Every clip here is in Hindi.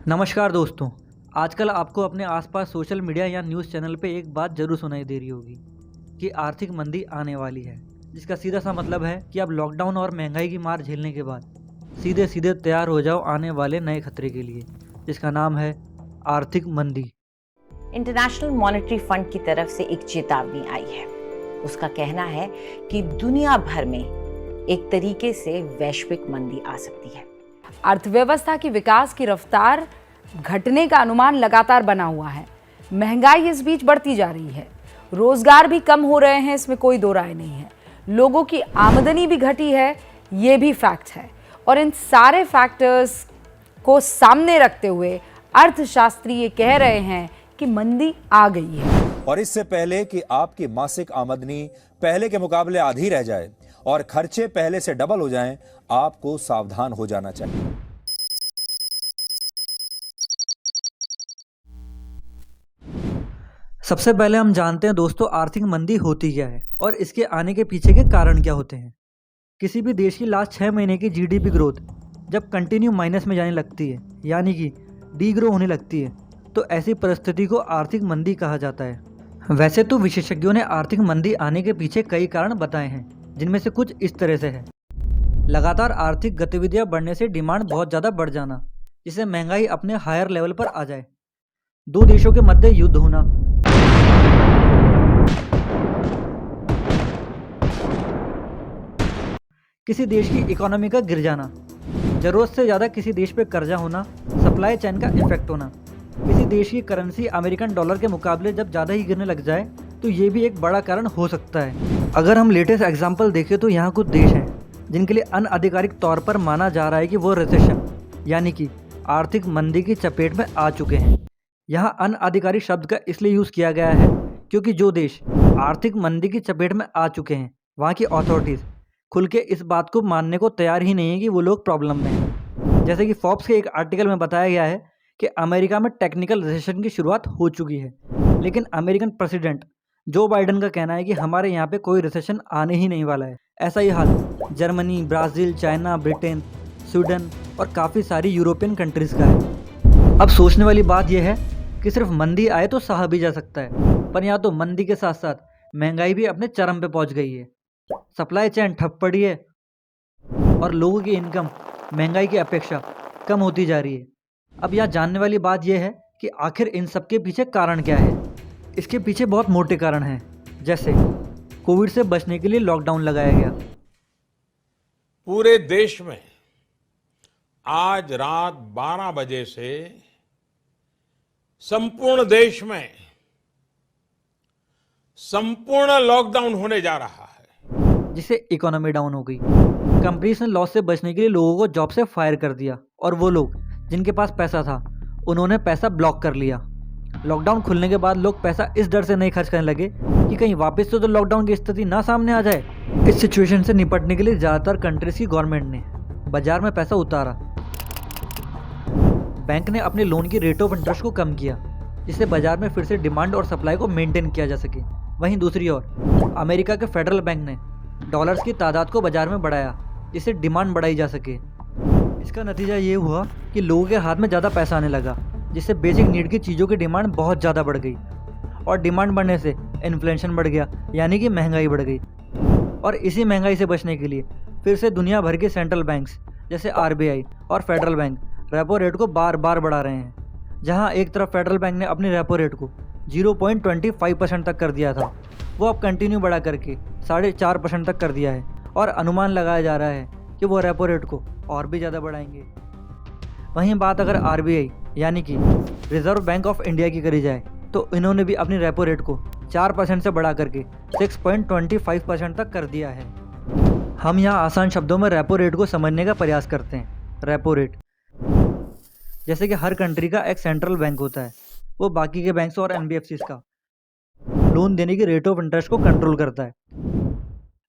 नमस्कार दोस्तों। आजकल आपको अपने आसपास सोशल मीडिया या न्यूज़ चैनल पे एक बात ज़रूर सुनाई दे रही होगी कि आर्थिक मंदी आने वाली है, जिसका सीधा सा मतलब है कि अब लॉकडाउन और महंगाई की मार झेलने के बाद सीधे सीधे तैयार हो जाओ आने वाले नए खतरे के लिए, जिसका नाम है आर्थिक मंदी। इंटरनेशनल मॉनेटरी फंड की तरफ से एक चेतावनी आई है। उसका कहना है कि दुनिया भर में एक तरीके से वैश्विक मंदी आ सकती है। अर्थव्यवस्था की विकास की रफ्तार घटने का अनुमान लगातार बना हुआ है। महंगाई इस बीच बढ़ती जा रही है, रोजगार भी कम हो रहे हैं, इसमें कोई दो राय नहीं है। लोगों की आमदनी भी घटी है, ये भी फैक्ट है। और इन सारे फैक्टर्स को सामने रखते हुए अर्थशास्त्री ये कह रहे हैं कि मंदी आ गई है। और इससे पहले कि आपकी मासिक आमदनी पहले के मुकाबले आधी रह जाए और खर्चे पहले से डबल हो जाएं, आपको सावधान हो जाना चाहिए। सबसे पहले हम जानते हैं दोस्तों, आर्थिक मंदी होती क्या है और इसके आने के पीछे के कारण क्या होते हैं। किसी भी देश की लास्ट 6 महीने की जीडीपी ग्रोथ जब कंटिन्यू माइनस में जाने लगती है, यानी कि डीग्रो होने लगती है, तो ऐसी परिस्थिति को आर्थिक मंदी कहा जाता है। वैसे तो विशेषज्ञों ने आर्थिक मंदी आने के पीछे कई कारण बताए हैं, जिनमें से कुछ इस तरह से है। लगातार आर्थिक गतिविधियां बढ़ने से डिमांड बहुत ज़्यादा बढ़ जाना, जिससे महंगाई अपने हायर लेवल पर आ जाए। दो देशों के मध्य युद्ध होना, किसी देश की इकोनॉमी का गिर जाना, ज़रूरत से ज़्यादा किसी देश पे कर्जा होना, सप्लाई चेन का इफेक्ट होना, किसी देश की करेंसी अमेरिकन डॉलर के मुकाबले जब ज़्यादा ही गिरने लग जाए तो ये भी एक बड़ा कारण हो सकता है। अगर हम लेटेस्ट एग्जांपल देखें तो यहाँ कुछ देश हैं जिनके लिए अनआधिकारिक तौर पर माना जा रहा है कि वो रिसेशन यानी कि आर्थिक मंदी की चपेट में आ चुके हैं। यहाँ अनआधिकारिक शब्द का इसलिए यूज़ किया गया है क्योंकि जो देश आर्थिक मंदी की चपेट में आ चुके हैं, वहाँ की अथॉरिटीज़ खुल के इस बात को मानने को तैयार ही नहीं है कि वो लोग प्रॉब्लम में हैं। जैसे कि फोर्ब्स के एक आर्टिकल में बताया गया है कि अमेरिका में टेक्निकल रिसेशन की शुरुआत हो चुकी है, लेकिन अमेरिकन प्रेसिडेंट जो बाइडन का कहना है कि हमारे यहाँ पे कोई रिसेशन आने ही नहीं वाला है। ऐसा ही हाल Germany, Brazil, China, Britain, Sweden और काफ़ी सारी यूरोपियन कंट्रीज़ का है। अब सोचने वाली बात यह है कि सिर्फ मंदी आए तो सहा भी जा सकता है, पर यहाँ तो मंदी के साथ साथ महंगाई भी अपने चरम पे पहुँच गई है। सप्लाई चेन ठप पड़ी है और लोगों की इनकम महंगाई की अपेक्षा कम होती जा रही है। अब यहाँ जानने वाली बात यह है कि आखिर इन सब के पीछे कारण क्या है। इसके पीछे बहुत मोटे कारण हैं, जैसे कोविड से बचने के लिए लॉकडाउन लगाया गया। पूरे देश में आज रात 12 बजे से संपूर्ण देश में संपूर्ण लॉकडाउन होने जा रहा है, जिससे इकोनॉमी डाउन हो गई। कंपनीज ने लॉस से बचने के लिए लोगों को जॉब से फायर कर दिया और वो लोग जिनके पास पैसा था उन्होंने पैसा ब्लॉक कर लिया। लॉकडाउन खुलने के बाद लोग पैसा इस डर से नहीं खर्च करने लगे कि कहीं वापस से तो लॉकडाउन की स्थिति ना सामने आ जाए। इस सिचुएशन से निपटने के लिए ज़्यादातर कंट्रीज की गवर्नमेंट ने बाजार में पैसा उतारा। बैंक ने अपने लोन की रेट ऑफ इंटरेस्ट को कम किया, जिससे बाजार में फिर से डिमांड और सप्लाई को मेंटेन किया जा सके। वहीं दूसरी ओर अमेरिका के फेडरल बैंक ने डॉलर्स की तादाद को बाजार में बढ़ाया, जिससे डिमांड बढ़ाई जा सके। इसका नतीजा ये हुआ कि लोगों के हाथ में ज़्यादा पैसा आने लगा, जिससे बेसिक नीड की चीज़ों की डिमांड बहुत ज़्यादा बढ़ गई और डिमांड बढ़ने से इन्फ्लेशन बढ़ गया, यानी कि महंगाई बढ़ गई। और इसी महंगाई से बचने के लिए फिर से दुनिया भर के सेंट्रल बैंक्स जैसे आरबीआई और फेडरल बैंक रेपो रेट को बार बार बढ़ा रहे हैं। जहां एक तरफ फेडरल बैंक ने अपनी रेपो रेट को 0.25% तक कर दिया था, वो अब कंटिन्यू बढ़ा करके 4.5% तक कर दिया है और अनुमान लगाया जा रहा है कि वो रेपो रेट को और भी ज़्यादा बढ़ाएंगे। वहीं बात अगर आरबीआई यानी कि रिजर्व बैंक ऑफ इंडिया की करी जाए तो इन्होंने भी अपनी रेपो रेट को 4% से बढ़ा करके 6.25% तक कर दिया है। हम यहाँ आसान शब्दों में रेपो रेट को समझने का प्रयास करते हैं। रेपो रेट जैसे कि हर कंट्री का एक सेंट्रल बैंक होता है, वो बाकी के बैंक्स और एनबीएफसीज का लोन देने की रेट ऑफ इंटरेस्ट को कंट्रोल करता है।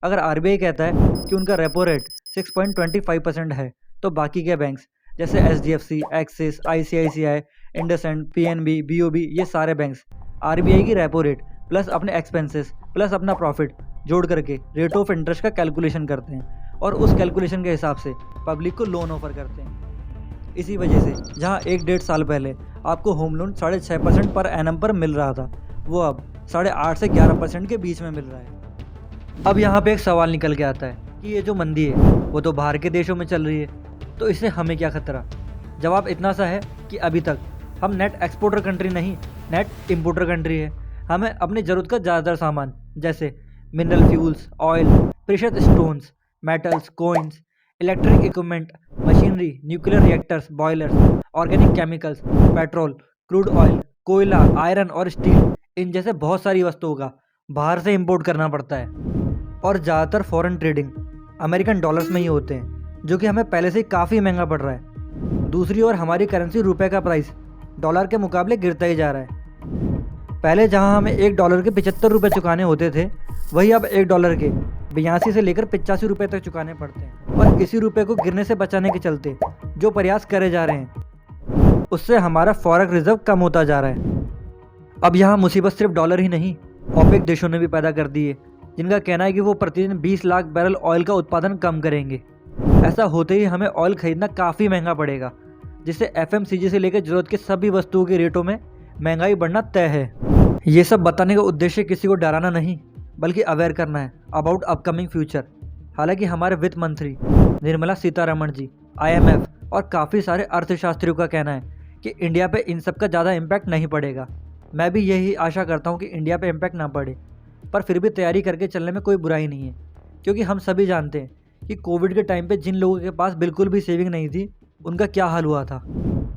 अगर आरबीआई कहता है कि उनका रेपो रेट 6.25% है, तो बाकी के बैंक्स जैसे HDFC, axis, ICICI, IndusInd, PNB, BOB, ये सारे बैंक्स आरबीआई की रेपो रेट प्लस अपने एक्सपेंसेस प्लस अपना प्रॉफिट जोड़ करके रेट ऑफ इंटरेस्ट का कैलकुलेशन करते हैं और उस कैलकुलेशन के हिसाब से पब्लिक को लोन ऑफर करते हैं। इसी वजह से जहां 1-1.5 साल पहले आपको होम लोन 6.5% पर एनम पर मिल रहा था, वो अब 8.5 से 11% के बीच में मिल रहा है। अब यहाँ पे एक सवाल निकल के आता है कि ये जो मंदी है वो तो बाहर के देशों में चल रही है, तो इससे हमें क्या खतरा? जवाब इतना सा है कि अभी तक हम नेट एक्सपोर्टर कंट्री नहीं, नेट इम्पोर्टर कंट्री है। हमें अपनी ज़रूरत का ज़्यादातर सामान जैसे mineral fuels, oil, precious stones, metals, coins, electric equipment, machinery, nuclear reactors, boilers, organic chemicals, petrol, crude oil, कोयला, आयरन और स्टील, इन जैसे बहुत सारी वस्तुओं का बाहर से इंपोर्ट करना पड़ता है। और ज़्यादातर फॉरेन ट्रेडिंग अमेरिकन डॉलर्स में ही होते हैं, जो कि हमें पहले से ही काफ़ी महंगा पड़ रहा है। दूसरी ओर हमारी करेंसी रुपए का प्राइस डॉलर के मुकाबले गिरता ही जा रहा है। पहले जहां हमें $1 के 75 रुपये चुकाने होते थे, वही अब $1 के 82 से लेकर 85 रुपये तक चुकाने पड़ते हैं। और इसी रुपये को गिरने से बचाने के चलते जो प्रयास करे जा रहे हैं, उससे हमारा फॉरेक्स रिजर्व कम होता जा रहा है। अब यहाँ मुसीबत सिर्फ डॉलर ही नहीं, ओपेक देशों ने भी पैदा कर दी है, जिनका कहना है कि वो प्रतिदिन 20 लाख बैरल ऑयल का उत्पादन कम करेंगे। ऐसा होते ही हमें ऑयल खरीदना काफ़ी महंगा पड़ेगा, जिससे FMCG से लेकर ज़रूरत की सभी वस्तुओं के रेटों में महंगाई बढ़ना तय है। ये सब बताने का उद्देश्य किसी को डराना नहीं, बल्कि अवेयर करना है अबाउट अपकमिंग फ्यूचर। हालांकि हमारे वित्त मंत्री निर्मला सीतारमण जी, IMF और काफ़ी सारे अर्थशास्त्रियों का कहना है कि इंडिया पे इन सब का ज़्यादा इम्पैक्ट नहीं पड़ेगा। मैं भी यही आशा करता हूँ कि इंडिया पे इम्पैक्ट ना पड़े, पर फिर भी तैयारी करके चलने में कोई बुराई नहीं है, क्योंकि हम सभी जानते हैं कि कोविड के टाइम पे जिन लोगों के पास बिल्कुल भी सेविंग नहीं थी, उनका क्या हाल हुआ था।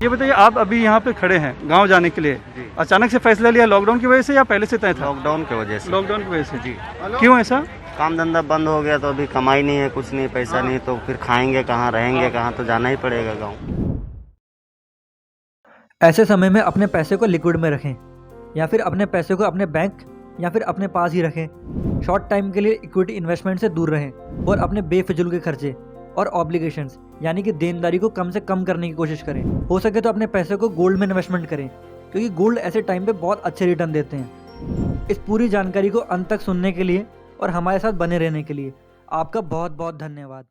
ये बताइए, आप अभी यहाँ पे खड़े हैं गांव जाने के लिए, अचानक से फैसला लिया लॉकडाउन की वजह से या पहले से तय था? लॉकडाउन की वजह से। लॉकडाउन की वजह से जी। क्यों ऐसा? काम धंधा बंद हो गया तो अभी कमाई नहीं है, कुछ नहीं, पैसा नहीं, तो फिर खाएंगे कहाँ, रहेंगे कहाँ, तो जाना ही पड़ेगा गाँव। ऐसे समय में अपने पैसे को लिक्विड में रखें, या फिर अपने पैसे को अपने बैंक या फिर अपने पास ही रखें। शॉर्ट टाइम के लिए इक्विटी इन्वेस्टमेंट से दूर रहें और अपने बेफिजूल के खर्चे और ऑब्लिगेशंस यानी कि देनदारी को कम से कम करने की कोशिश करें। हो सके तो अपने पैसे को गोल्ड में इन्वेस्टमेंट करें, क्योंकि गोल्ड ऐसे टाइम पे बहुत अच्छे रिटर्न देते हैं। इस पूरी जानकारी को अंत तक सुनने के लिए और हमारे साथ बने रहने के लिए आपका बहुत बहुत धन्यवाद।